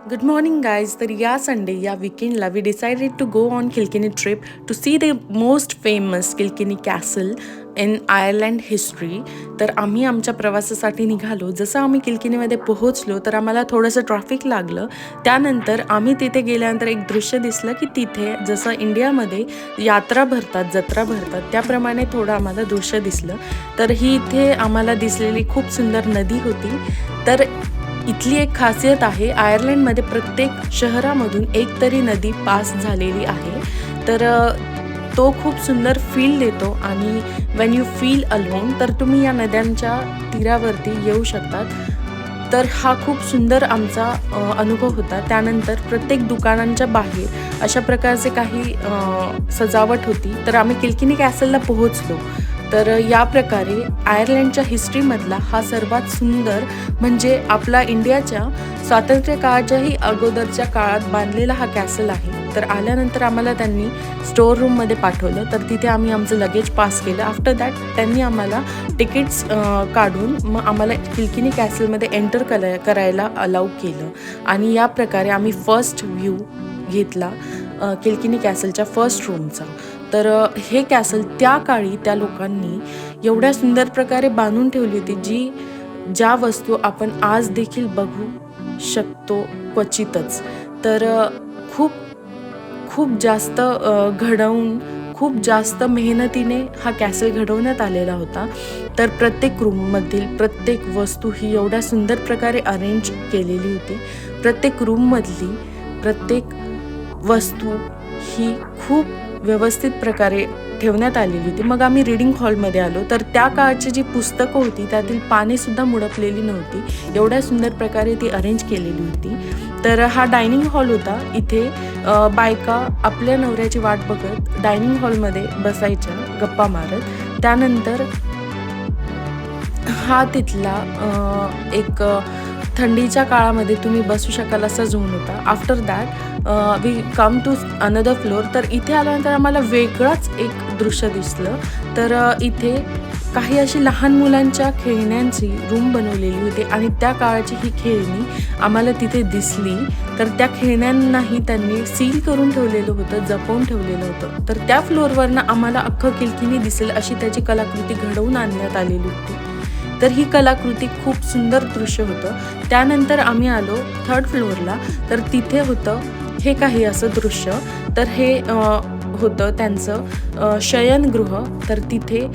Good morning, guys. तर या Sunday या वीकेंडला we decided to go on Kilkenny trip to see the most famous Kilkenny castle in Ireland history. तर आम्ही आमच्या प्रवासासाठी निघालो. जसं आम्ही किल्किनीमध्ये पोहोचलो तर आम्हाला थोडंसं ट्रॅफिक लागलं. त्यानंतर आम्ही तिथे गेल्यानंतर एक दृश्य दिसलं की तिथे जसं इंडियामध्ये यात्रा भरतात, जत्रा भरतात, त्याप्रमाणे थोडं आम्हाला दृश्य दिसलं. तर ही इथे आम्हाला दिसलेली खूप सुंदर नदी होती. तर इथली एक खासियत आहे, आयर्लंडमध्ये प्रत्येक शहरामधून एक तरी नदी पास झालेली आहे. तर तो खूप सुंदर फील देतो आणि वेन यू फील अलोन तर तुम्ही या नद्यांच्या तीरावरती येऊ शकतात. तर हा खूप सुंदर आमचा अनुभव होता. त्यानंतर प्रत्येक दुकानांच्या बाहेर अशा प्रकारचे काही सजावट होती. तर आम्ही किल्किनी कॅसलला पोहोचलो. तर या प्रकारे आयर्लंडच्या हिस्ट्रीमधला हा सर्वात सुंदर म्हणजे आपला इंडियाच्या स्वातंत्र्य काळाच्याही अगोदरच्या काळात बांधलेला हा कॅसल आहे. तर आल्यानंतर आम्हाला त्यांनी स्टोअर रूममध्ये पाठवलं. तर तिथे आम्ही आमचं लगेज पास केलं. आफ्टर दॅट त्यांनी आम्हाला तिकीट्स काढून मग आम्हाला किल्किनी कॅसलमध्ये एंटर करायला अलाउ केलं. आणि या प्रकारे आम्ही फर्स्ट व्ह्यू घेतला किल्किनी कॅसलच्या फर्स्ट रूमचा. तर हे कॅसल त्या काळी त्या लोकांनी एवढ्या सुंदर प्रकारे बांधून ठेवली होती, ज्या वस्तू आपण आज देखील बघू शकतो क्वचितच. तर खूप खूप जास्त घडवून खूप जास्त मेहनतीने हा कॅसल घडवण्यात आलेला होता. तर प्रत्येक रूममधील प्रत्येक वस्तू ही एवढ्या सुंदर प्रकारे अरेंज केलेली होती. प्रत्येक रूममधली प्रत्येक वस्तू ही खूप व्यवस्थित प्रकारे ठेवण्यात आलेली होती. मग आम्ही रीडिंग हॉलमध्ये आलो. तर त्या काळची जी पुस्तकं होती त्यातील पानेसुद्धा मुडपलेली नव्हती, एवढ्या सुंदर प्रकारे ती अरेंज केलेली होती. तर हा डायनिंग हॉल होता. इथे बायका आपल्या नवऱ्याची वाट बघत डायनिंग हॉलमध्ये बसायच्या गप्पा मारत. त्यानंतर हा तिथला एक थंडीच्या काळामध्ये तुम्ही बसू शकाल असा झोन होता. After that we come to another floor. तर इथे आल्यानंतर आम्हाला वेगळंच एक दृश्य दिसलं. तर इथे काही अशी लहान मुलांच्या खेळण्यांची रूम बनवलेली होती आणि त्या काळाची ही खेळणी आम्हाला तिथे दिसली. तर त्या खेळण्यांनाही त्यांनी सील करून ठेवलेलं होतं, जपवून ठेवलेलं होतं. तर त्या फ्लोअरवरनं आम्हाला अख्खं किल्किनी दिसेल अशी त्याची कलाकृती घडवून आणण्यात आलेली होती. तर ही कलाकृती खूप सुंदर दृश्य होतं. त्यानंतर आम्ही आलो थर्ड फ्लोअरला. तर तिथे होतं हे काही असं दृश्य. तर हे होतं त्यांचं शयनगृह. तर तिथे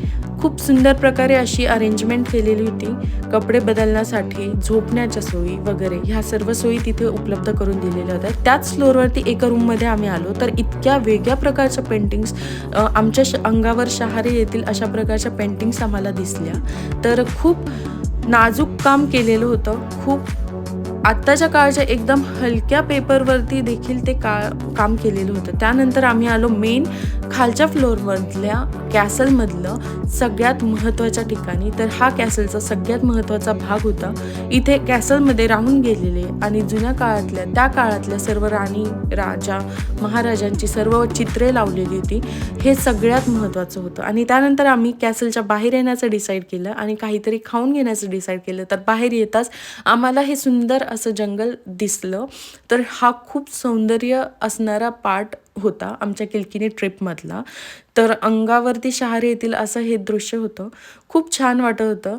खूप सुंदर प्रकारे अशी अरेंजमेंट केलेली होती. कपडे बदलण्यासाठी, झोपण्याच्या सोयी वगैरे ह्या सर्व सोयी तिथे उपलब्ध करून दिलेल्या होत्या. त्याच फ्लोअरवरती एका रूममध्ये आम्ही आलो. तर इतक्या वेगळ्या प्रकारच्या पेंटिंग्स आमच्या अंगावर शहारे येतील अशा प्रकारच्या पेंटिंग्स आम्हाला दिसल्या. तर खूप नाजूक काम केलेलं होतं. खूप आत्ताच्या काळाच्या एकदम हलक्या पेपरवरती देखील ते काम केलेलं होतं. त्यानंतर आम्ही आलो मेन खालच्या फ्लोअरमधल्या कॅसलमधलं सगळ्यात महत्त्वाच्या ठिकाणी. तर हा कॅसलचा सगळ्यात महत्त्वाचा भाग होता. इथे कॅसलमध्ये राहून गेलेले आणि जुन्या काळातल्या त्या काळातल्या सर्व राणी, राजा, महाराजांची सर्व चित्रे लावलेली होती. हे सगळ्यात महत्त्वाचं होतं. आणि त्यानंतर आम्ही कॅसलच्या बाहेर येण्याचं डिसाईड केलं आणि काहीतरी खाऊन घेण्याचं डिसाईड केलं. तर बाहेर येताच आम्हाला हे सुंदर असं जंगल दिसलं. तर हा खूप सौंदर्य असणारा पार्ट होता आमच्या किल्किनी ट्रिपमधला. तर अंगावरती शहारे येतील असं हे दृश्य होतं. खूप छान वाटत होतं.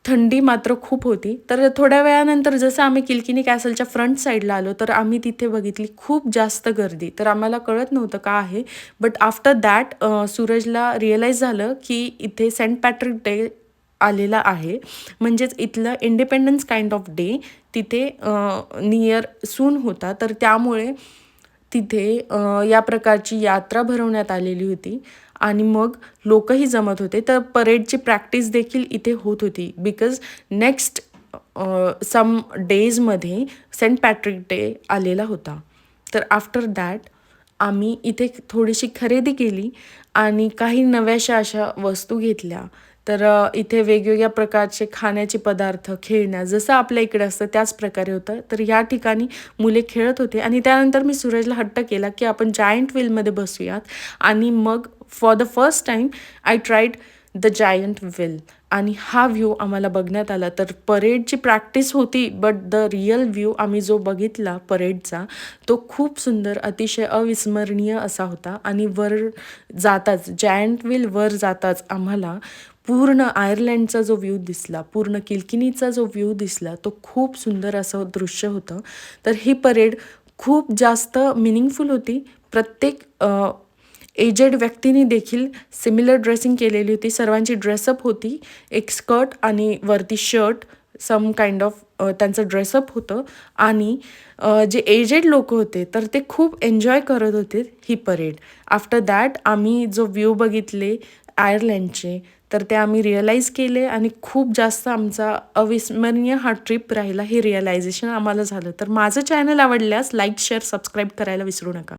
थंडी मात्र खूप होती. तर थोड्या वेळानंतर जसं आम्ही किल्किनी कॅसलच्या फ्रंट साईडला आलो तर आम्ही तिथे बघितली खूप जास्त गर्दी. तर आम्हाला कळत नव्हतं का आहे. बट आफ्टर दॅट सूरजला रिअलाईज झालं की इथे सेंट पॅट्रिक डे आलेला आहे. म्हणजेच इथलं इंडिपेंडन्स काइंड ऑफ डे तिथे नियर सून होता. तर त्यामुळे तिथे या प्रकारची यात्रा भरवण्यात आलेली होती आणि मग लोकही जमत होते. तर परेडची प्रॅक्टिस देखील इथे होत होती. बिकॉज नेक्स्ट सम डेजमध्ये सेंट पॅट्रिक डे आलेला होता. तर आफ्टर दॅट आम्ही इथे थोडीशी खरेदी केली आणि काही नव्याशा अशा वस्तू घेतल्या. तर इथे वेगवेगळ्या प्रकारचे खाण्याचे पदार्थ, खेळण्या जसं आपल्या इकडे असतं त्याच प्रकारे होतं. तर या ठिकाणी मुले खेळत होते आणि त्यानंतर मी सूरजला हट्ट केला की आपण जायंट व्हीलमध्ये बसूयात. आणि मग for the first time I tried the giant wheel आणि हा व्ह्यू आम्हाला बघण्यात आला. तर परेडची प्रॅक्टिस होती, बट द रिअल व्ह्यू आम्ही जो बघितला परेडचा, तो खूप सुंदर, अतिशय अविस्मरणीय असा होता. आणि वर जाताच, जायंट व्हील वर जाताच आम्हाला पूर्ण आयर्लंडचा जो व्ह्यू दिसला, पूर्ण किलकिनीचा जो व्ह्यू दिसला, तो खूप सुंदर असं दृश्य होतं. तर ही परेड खूप जास्त मिनिंगफुल होती. प्रत्येक एजेड व्यक्तींनी देखील सिमिलर ड्रेसिंग केलेली होती. सर्वांची ड्रेसअप होती. एक स्कर्ट आणि वरती शर्ट, सम काइंड ऑफ त्यांचं ड्रेसअप होतं. आणि जे एजेड लोक होते तर ते खूप एन्जॉय करत होते ही परेड. आफ्टर दॅट आम्ही जो व्ह्यू बघितले आयर्लंडचे, तर ते आम्ही रिअलाईज केले आणि खूप जास्त आमचा अविस्मरणीय हा ट्रिप राहिला. हे रिअलायझेशन आम्हाला झालं. तर माझं चॅनल आवडल्यास लाईक, शेअर, सबस्क्राईब करायला विसरू नका.